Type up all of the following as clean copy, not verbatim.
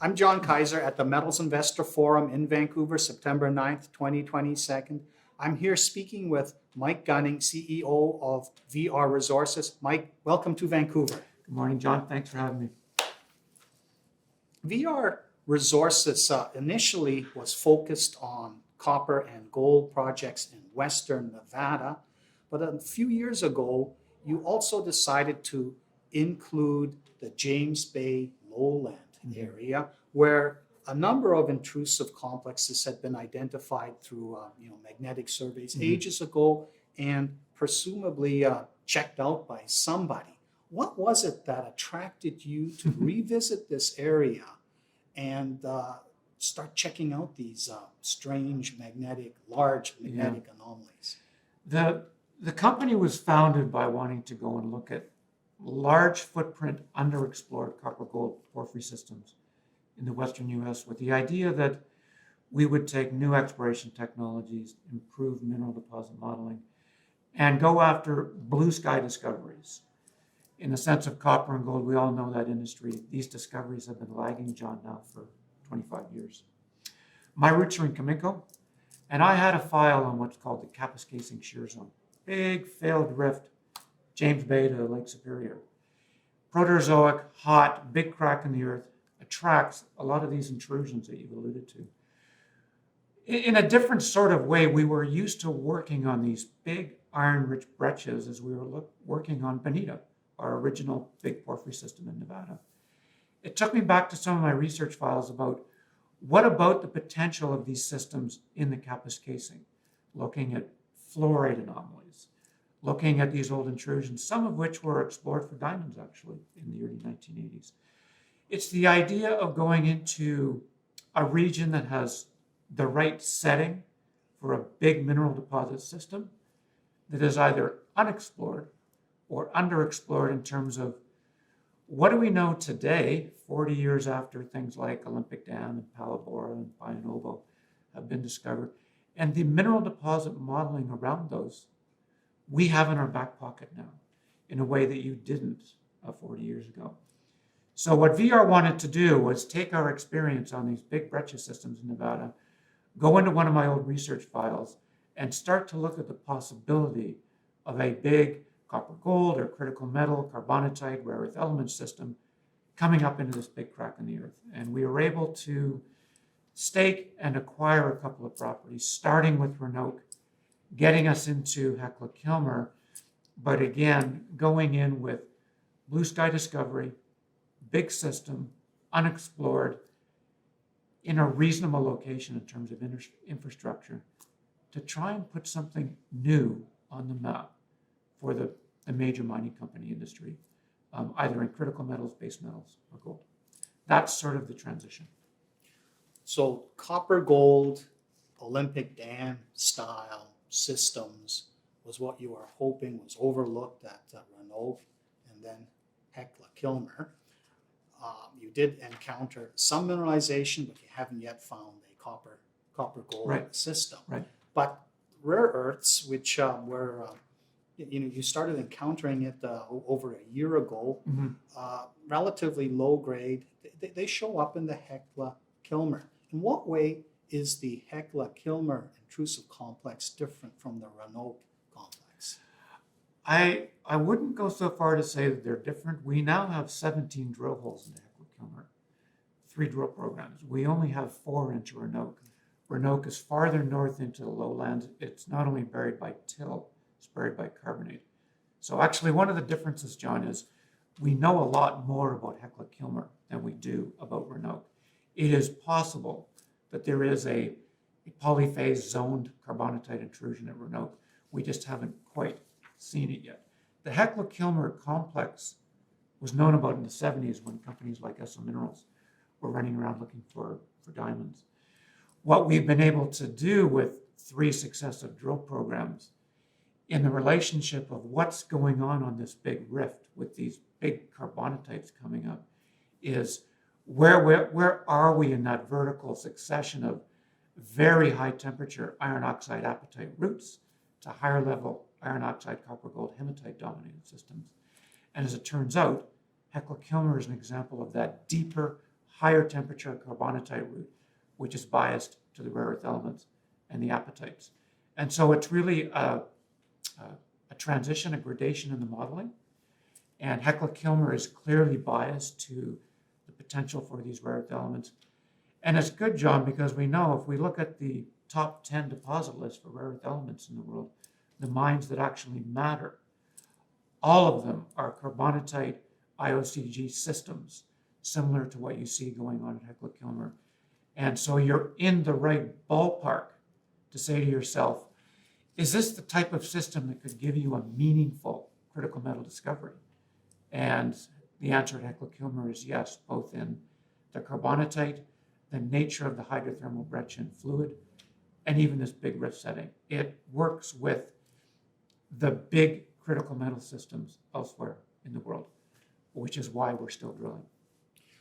I'm John Kaiser at the Metals Investor Forum in Vancouver, September 9th, 2022. I'm here speaking with Mike Gunning, CEO of VRRCF. Mike, welcome to Vancouver. Good morning, John. Thanks for having me. VRRCF initially was focused on copper and gold projects in Western Nevada, but a few years ago, you also decided to include the James Bay lowland area, where a number of intrusive complexes had been identified through magnetic surveys ages ago and presumably checked out by somebody. What was it that attracted you to revisit this area and start checking out these strange large magnetic anomalies? The company was founded by wanting to go and look at large footprint, underexplored copper gold porphyry systems in the Western U.S. with the idea that we would take new exploration technologies, improve mineral deposit modeling, and go after blue sky discoveries. In the sense of copper and gold, we all know that industry. These discoveries have been lagging, John, now for 25 years. My roots are in Cominco, and I had a file on what's called the Kapuskasing Shear Zone. Big failed rift, James Bay to Lake Superior. Proterozoic, hot, big crack in the earth, attracts a lot of these intrusions that you've alluded to. In a different sort of way, we were used to working on these big iron-rich breccias as we were working on Bonita, our original big porphyry system in Nevada. It took me back to some of my research files about what about the potential of these systems in the Kapuskasing, looking at fluoride anomalies, looking at these old intrusions, some of which were explored for diamonds actually in the early 1980s. It's the idea of going into a region that has the right setting for a big mineral deposit system that is either unexplored or underexplored in terms of what do we know today, 40 years after things like Olympic Dam and Palabora and Bayan Obo have been discovered, and the mineral deposit modeling around those we have in our back pocket now in a way that you didn't 40 years ago. So what VR wanted to do was take our experience on these big breccia systems in Nevada, go into one of my old research files, and start to look at the possibility of a big copper gold or critical metal, carbonatite, rare earth element system coming up into this big crack in the earth. And we were able to stake and acquire a couple of properties, starting with Renoke, getting us into Hecla-Kilmer, but again, going in with blue sky discovery, big system, unexplored, in a reasonable location in terms of infrastructure, to try and put something new on the map for the major mining company industry, either in critical metals, base metals, or gold. That's sort of the transition. So copper gold, Olympic Dam style systems was what you were hoping was overlooked at Renoke and then Hecla-Kilmer. You did encounter some mineralization, but you haven't yet found a copper gold system. Right. But rare earths, which were you started encountering it over a year ago, relatively low grade. They show up in the Hecla-Kilmer. In what way is the Hecla-Kilmer intrusive complex different from the Renoke complex? I wouldn't go so far to say that they're different. We now have 17 drill holes in the Hecla-Kilmer, 3 drill programs. We only have 4 into Renoke. Renoke is farther north into the lowlands. It's not only buried by till, it's buried by carbonate. So actually one of the differences, John, is we know a lot more about Hecla-Kilmer than we do about Renoke. It is possible that there is a polyphase zoned carbonatite intrusion at Renoke. We just haven't quite seen it yet. The Hecla-Kilmer complex was known about in the 70s when companies like SO Minerals were running around looking for diamonds. What we've been able to do with 3 successive drill programs in the relationship of what's going on this big rift with these big carbonatites coming up is where are we in that vertical succession of very high temperature iron oxide apatite roots to higher level iron oxide copper gold hematite dominated systems. And as it turns out, Hecla-Kilmer is an example of that deeper, higher temperature carbonatite route, which is biased to the rare earth elements and the apatites. And so it's really a transition, a gradation in the modeling. And Hecla-Kilmer is clearly biased to the potential for these rare earth elements. And it's good, John, because we know if we look at the top 10 deposit list for rare earth elements in the world, the mines that actually matter, all of them are carbonatite IOCG systems, similar to what you see going on at Hecla-Kilmer. And so you're in the right ballpark to say to yourself, is this the type of system that could give you a meaningful critical metal discovery? And the answer at Hecla-Kilmer is yes, both in the carbonatite, the nature of the hydrothermal breccian fluid, and even this big rift setting. It works with the big critical metal systems elsewhere in the world, which is why we're still drilling.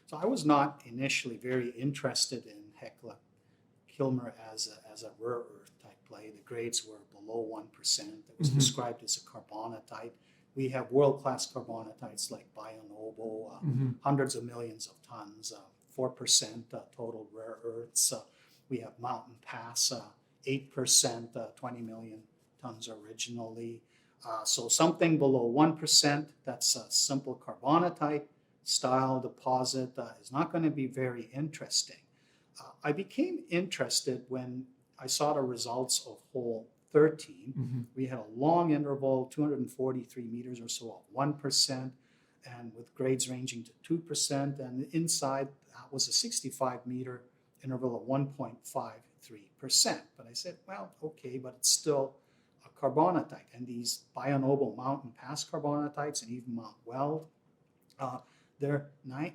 So I was not initially very interested in Hecla-Kilmer as a rare earth type play. The grades were below 1%. It was described as a carbonatite. We have world-class carbonatites like Bionobo, hundreds of millions of tons, 4% total rare earths. We have Mountain Pass, 8%, 20 million tons originally. So something below 1%, that's a simple carbonatite style deposit, is not going to be very interesting. I became interested when I saw the results of hole 13. We had a long interval, 243 meters or so of 1%, and with grades ranging to 2%, and inside that was a 65-meter interval of 1.53%. But I said, well, okay, but it's still a carbonatite. And these Bionobo Mountain Pass carbonatites and even Mount Weld, they're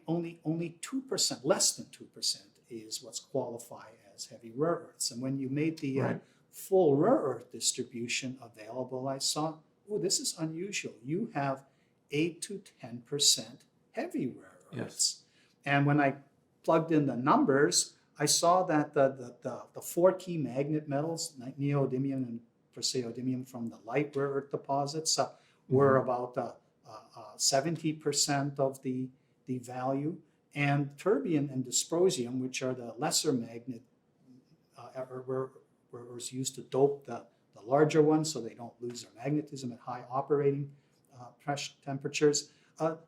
only 2%, less than 2% is what's qualified as heavy rare earths. And when you made the full rare earth distribution available, I saw, oh, this is unusual. You have 8 to 10% heavy rare earths. And when I plugged in the numbers, I saw that the four key magnet metals, like neodymium and praseodymium from the light rare earth deposits, were about 70% of the value. And terbium and dysprosium, which are the lesser magnet rare earths used to dope the larger ones so they don't lose their magnetism at high operating pressure temperatures,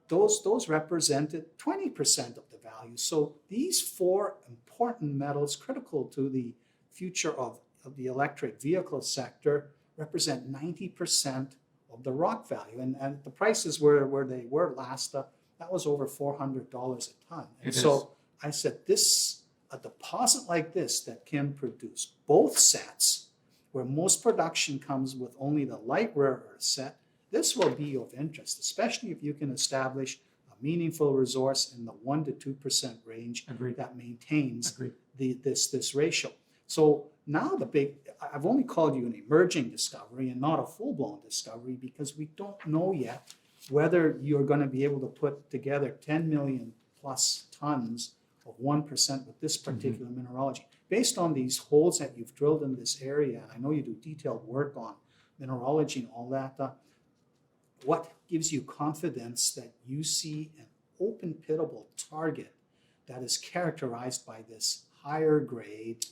those represented 20% of the value. So these four important metals critical to the future of the electric vehicle sector represent 90% of the rock value. And the prices where they were last, that was over $400 a ton. And so I said, a deposit like this that can produce both sets, where most production comes with only the light rare earth set, this will be of interest, especially if you can establish a meaningful resource in the 1 to 2% range that maintains this ratio. So now I've only called you an emerging discovery and not a full-blown discovery because we don't know yet whether you're going to be able to put together 10 million plus tons of 1% with this particular mineralogy. Based on these holes that you've drilled in this area, and I know you do detailed work on mineralogy and all that, what gives you confidence that you see an open pitable target that is characterized by this higher grade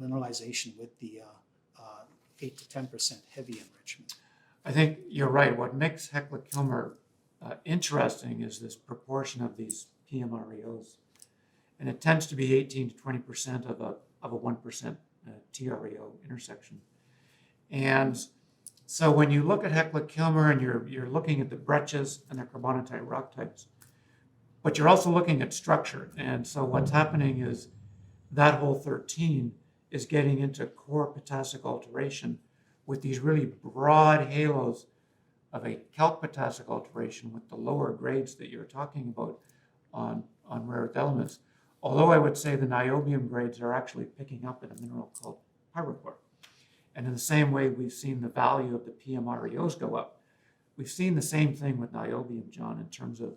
mineralization with the 8 to 10% heavy enrichment? I think you're right. What makes Hecla-Kilmer interesting is this proportion of these PMREOs. And it tends to be 18 to 20% of a 1% TREO intersection. And so when you look at Hecla-Kilmer and you're looking at the breccias and the carbonatite rock types, but you're also looking at structure. And so what's happening is that hole 13 is getting into core potassic alteration with these really broad halos of a calc potassic alteration with the lower grades that you're talking about on rare earth elements. Although I would say the niobium grades are actually picking up in a mineral called pyroxene. And in the same way we've seen the value of the PMREOs go up, we've seen the same thing with niobium, John, in terms of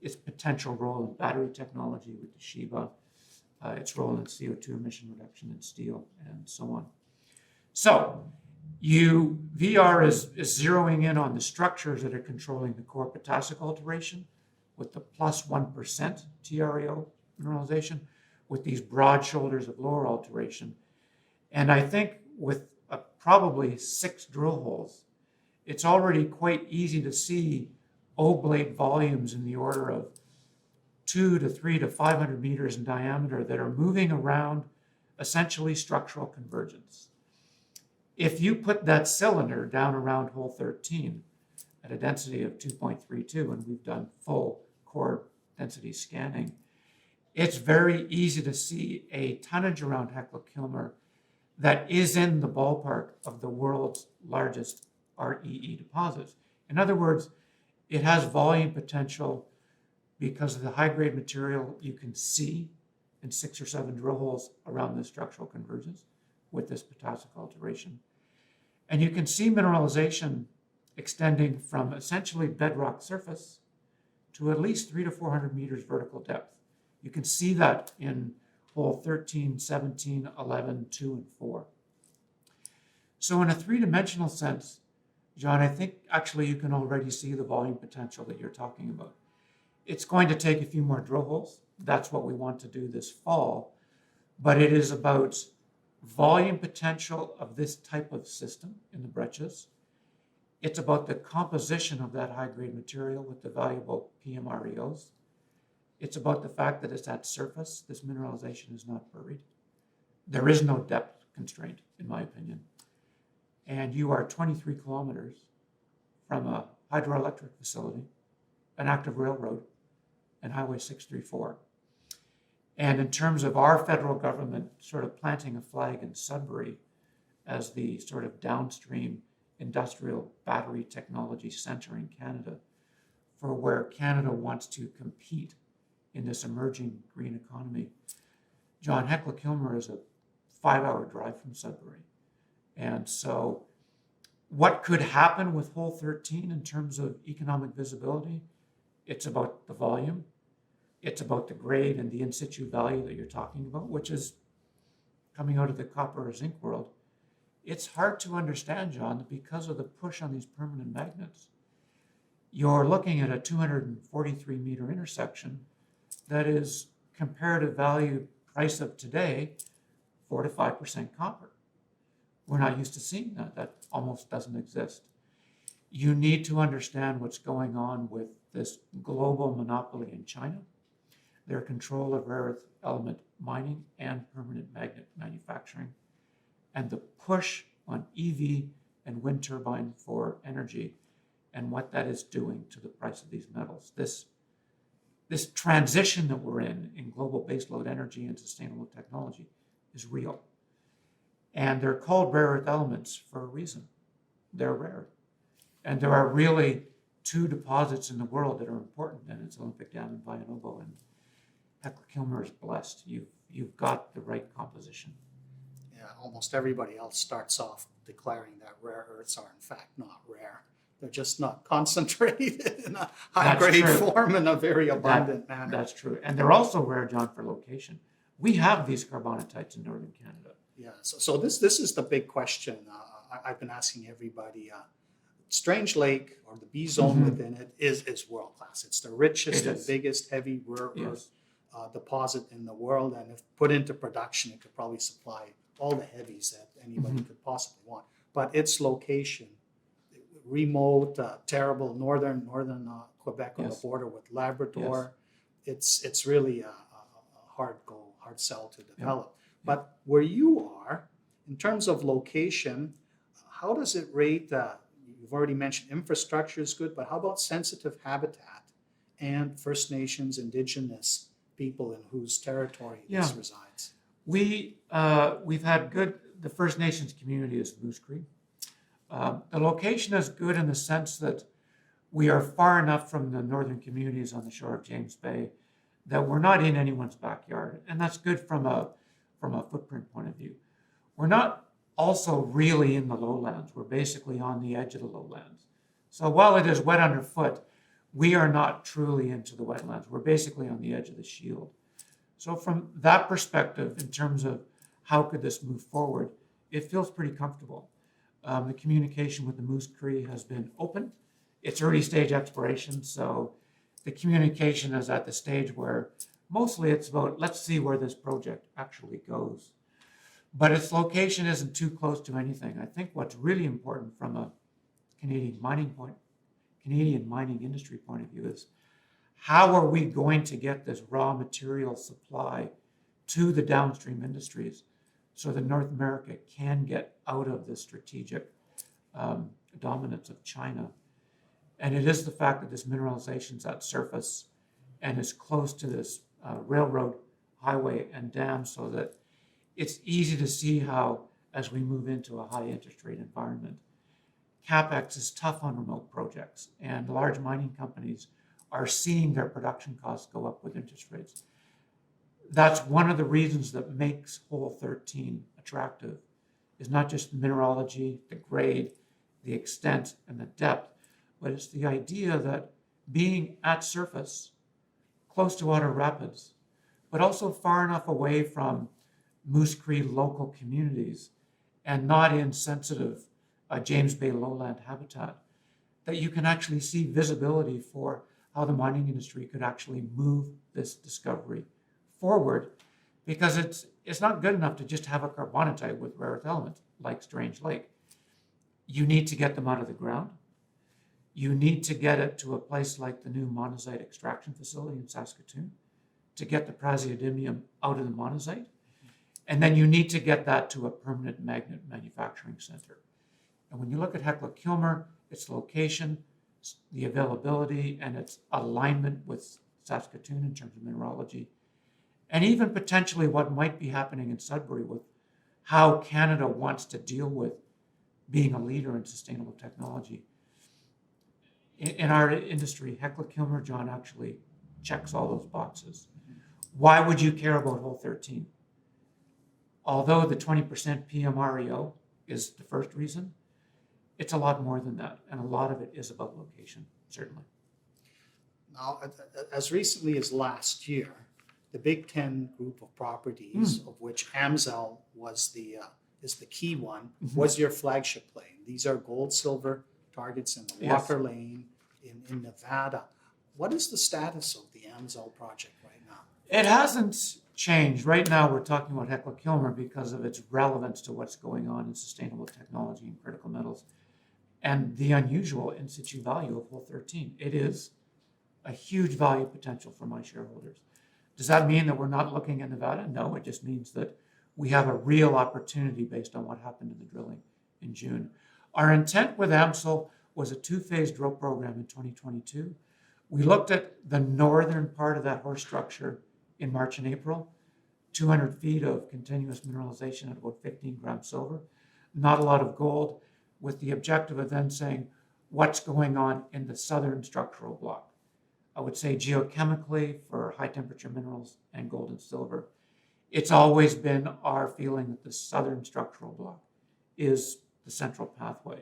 its potential role in battery technology with the Shiba, its role in CO2 emission reduction in steel, and so on. So VR is zeroing in on the structures that are controlling the core potassic alteration with the plus 1% TREO mineralization with these broad shoulders of lower alteration. And I think with probably 6 drill holes, it's already quite easy to see oblate volumes in the order of 2 to 3 to 500 meters in diameter that are moving around essentially structural convergence. If you put that cylinder down around hole 13 at a density of 2.32, and we've done full core density scanning, it's very easy to see a tonnage around Hecla-Kilmer that is in the ballpark of the world's largest REE deposits. In other words, it has volume potential because of the high-grade material you can see in 6 or 7 drill holes around this structural convergence with this potassic alteration. And you can see mineralization extending from essentially bedrock surface to at least 300 to 400 meters vertical depth. You can see that in hole 13, 17, 11, 2, and 4. So in a three-dimensional sense, John, I think actually you can already see the volume potential that you're talking about. It's going to take a few more drill holes. That's what we want to do this fall. But it is about volume potential of this type of system in the breccias. It's about the composition of that high-grade material with the valuable PMREOs. It's about the fact that it's at surface. This mineralization is not buried. There is no depth constraint, in my opinion. And you are 23 kilometers from a hydroelectric facility, an active railroad, and Highway 634. And in terms of our federal government sort of planting a flag in Sudbury as the sort of downstream industrial battery technology center in Canada, for where Canada wants to compete in this emerging green economy, John, Hecla-Kilmer is a 5-hour drive from Sudbury. And so what could happen with hole 13 in terms of economic visibility? It's about the volume. It's about the grade and the in situ value that you're talking about, which is coming out of the copper or zinc world. It's hard to understand, John, that because of the push on these permanent magnets, you're looking at a 243 meter intersection that is comparative value price of today, 4 to 5% copper. We're not used to seeing that. That almost doesn't exist. You need to understand what's going on with this global monopoly in China, their control of rare earth element mining and permanent magnet manufacturing, and the push on EV and wind turbine for energy and what that is doing to the price of these metals. This transition that we're in global baseload energy and sustainable technology is real. And they're called rare earth elements for a reason. They're rare. And there are really 2 deposits in the world that are important, and it's Olympic Dam and Villanovo, and Hecla-Kilmer is blessed. You've got the right composition. Yeah, almost everybody else starts off declaring that rare earths are in fact not rare. They're just not concentrated in a high-grade form in a very abundant manner. That's true. And they're also rare, John, for location. We have these carbonatites in northern Canada. Yeah, so this is the big question I've been asking everybody. Strange Lake, or the B zone within it, is world-class. It's the richest and biggest heavy rare earth deposit in the world, and if put into production, it could probably supply all the heavies that anybody could possibly want. But its location, remote, terrible, northern Quebec on the border with Labrador, it's really a hard sell to develop. But where you are, in terms of location, how does it rate? You've already mentioned infrastructure is good, but how about sensitive habitat and First Nations, Indigenous people in whose territory this resides? We've had good, the First Nations community is Moose Cree. The location is good in the sense that we are far enough from the northern communities on the shore of James Bay that we're not in anyone's backyard. And that's good from a footprint point of view. We're not also really in the lowlands. We're basically on the edge of the lowlands. So while it is wet underfoot, we are not truly into the wetlands. We're basically on the edge of the shield. So from that perspective, in terms of how could this move forward, it feels pretty comfortable. The communication with the Moose Cree has been open. It's early stage exploration, so the communication is at the stage where Mostly it's about, let's see where this project actually goes. But its location isn't too close to anything. I think what's really important from a Canadian mining industry point of view is how are we going to get this raw material supply to the downstream industries so that North America can get out of the strategic dominance of China. And it is the fact that this mineralization is at surface and is close to this railroad, highway, and dam, so that it's easy to see how, as we move into a high interest rate environment, CapEx is tough on remote projects, and large mining companies are seeing their production costs go up with interest rates. That's one of the reasons that makes hole 13 attractive, is not just the mineralogy, the grade, the extent, and the depth, but it's the idea that being at surface, close to Otter Rapids, but also far enough away from Moose Cree local communities and not in sensitive James Bay lowland habitat, that you can actually see visibility for how the mining industry could actually move this discovery forward, because it's not good enough to just have a carbonatite with rare earth elements like Strange Lake. You need to get them out of the ground. You need to get it to a place like the new monazite extraction facility in Saskatoon to get the praseodymium out of the monazite. And then you need to get that to a permanent magnet manufacturing center. And when you look at Hecla-Kilmer, its location, the availability, and its alignment with Saskatoon in terms of mineralogy, and even potentially what might be happening in Sudbury with how Canada wants to deal with being a leader in sustainable technology. In our industry, Hecla-Kilmer, John, actually checks all those boxes. Why would you care about hole 13? Although the 20% PMREO is the first reason, it's a lot more than that, and a lot of it is about location, certainly. Now, as recently as last year, the Big Ten group of properties, of which Amzel was is the key one, was your flagship play. These are gold, silver targets in the Walker Lane in Nevada. What is the status of the Amzel project right now? It hasn't changed. Right now, we're talking about Hecla-Kilmer because of its relevance to what's going on in sustainable technology and critical metals, and the unusual in situ value of hole 13. It is a huge value potential for my shareholders. Does that mean that we're not looking at Nevada? No, it just means that we have a real opportunity based on what happened in the drilling in June. Our intent with AMSL was a two-phase drill program in 2022. We looked at the northern part of that horse structure in March and April, 200 feet of continuous mineralization at about 15 grams silver, not a lot of gold, with the objective of then saying what's going on in the southern structural block. I would say geochemically for high temperature minerals and gold and silver. It's always been our feeling that the southern structural block is the central pathway.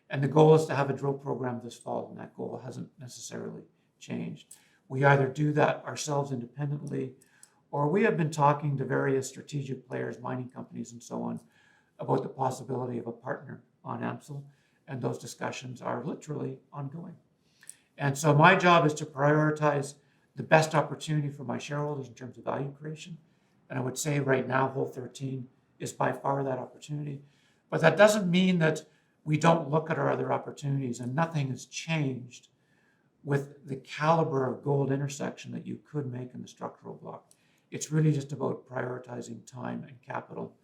And the goal is to have a drill program this fall, and that goal hasn't necessarily changed. We either do that ourselves independently, or we have been talking to various strategic players, mining companies and so on, about the possibility of a partner on AMSL, and those discussions are literally ongoing. And so my job is to prioritize the best opportunity for my shareholders in terms of value creation. And I would say right now, hole 13 is by far that opportunity. But that doesn't mean that we don't look at our other opportunities, and nothing has changed with the caliber of gold intersection that you could make in the structural block. It's really just about prioritizing time and capital.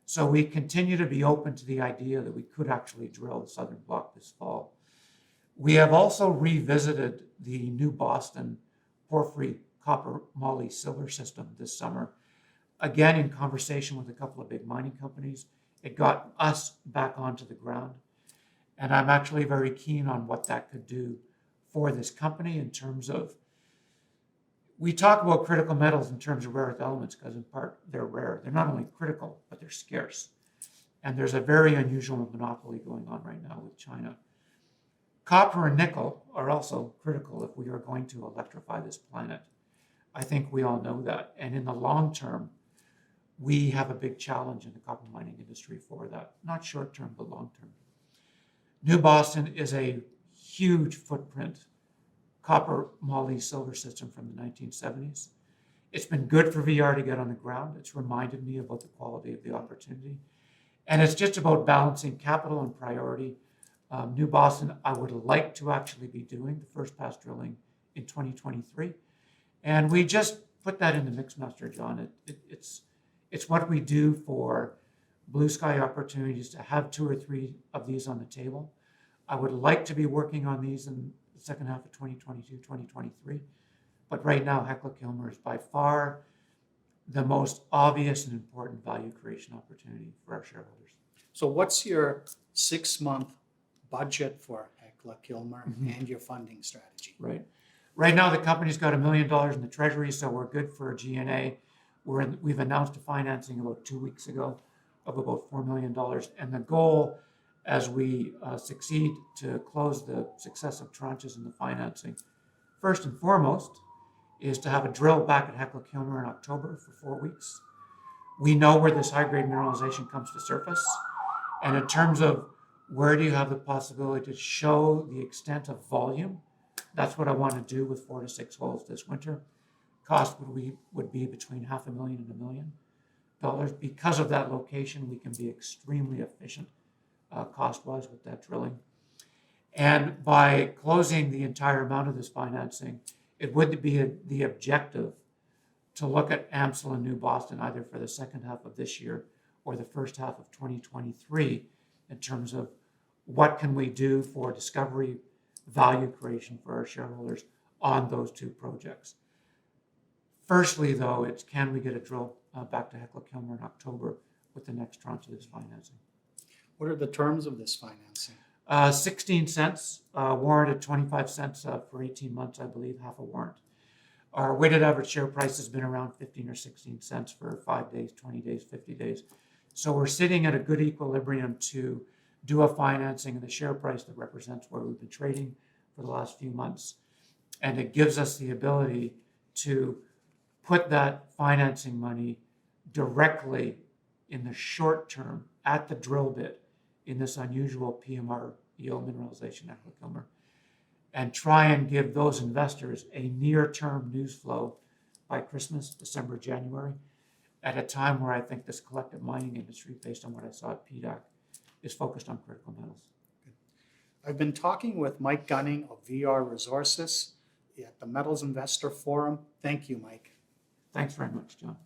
So we continue to be open to the idea that we could actually drill the southern block this fall. We have also revisited the New Boston porphyry copper moly silver system this summer, again in conversation with a couple of big mining companies. It got us back onto the ground, and I'm actually very keen on what that could do for this company in terms of, we talk about critical metals in terms of rare earth elements because in part they're rare. They're not only critical, but they're scarce. And there's a very unusual monopoly going on right now with China. Copper and nickel are also critical if we are going to electrify this planet. I think we all know that. And in the long term, we have a big challenge in the copper mining industry for that. Not short term, but long term. New Boston is a huge footprint copper moly silver system from the 1970s. It's been good for VR to get on the ground. It's reminded me about the quality of the opportunity. And it's just about balancing capital and priority. New Boston, I would like to actually be doing the first pass drilling in 2023. And we just put that in the mix master, John. It's what we do for blue sky opportunities to have 2 or 3 of these on the table. I would like to be working on these in the second half of 2022, 2023. But right now, Hecla-Kilmer is by far the most obvious and important value creation opportunity for our shareholders. So what's your 6-month budget for Hecla-Kilmer and your funding strategy? Right. Right now, the company's got $1 million in the treasury, so we're good for a G&A. We've announced a financing about 2 weeks ago of about $4 million. And the goal, as we succeed to close the successive tranches in the financing, first and foremost, is to have a drill back at Hecla-Kilmer in October for 4 weeks. We know where this high-grade mineralization comes to surface. And in terms of where do you have the possibility to show the extent of volume, that's what I want to do with 4 to 6 holes this winter. Cost would be between $500,000 and $1 million. Because of that location, we can be extremely efficient cost-wise with that drilling. And by closing the entire amount of this financing, it would be the objective to look at AMSL and New Boston either for the second half of this year or the first half of 2023 in terms of what can we do for discovery value creation for our shareholders on those 2 projects. Firstly, though, it's can we get a drill back to Hecla-Kilmer in October with the next tranche of this financing. What are the terms of this financing? 16 cents, warrant at 25 cents for 18 months, I believe, half a warrant. Our weighted average share price has been around 15 or 16 cents for 5 days, 20 days, 50 days. So we're sitting at a good equilibrium to do a financing and the share price that represents where we've been trading for the last few months. And it gives us the ability to put that financing money directly in the short term at the drill bit in this unusual PMR yield mineralization at Hecla-Kilmer and try and give those investors a near-term news flow by Christmas, December, January, at a time where I think this collective mining industry, based on what I saw at PDAC, is focused on critical metals. I've been talking with Mike Gunning of VR Resources at the Metals Investor Forum. Thank you, Mike. Thanks very much, John.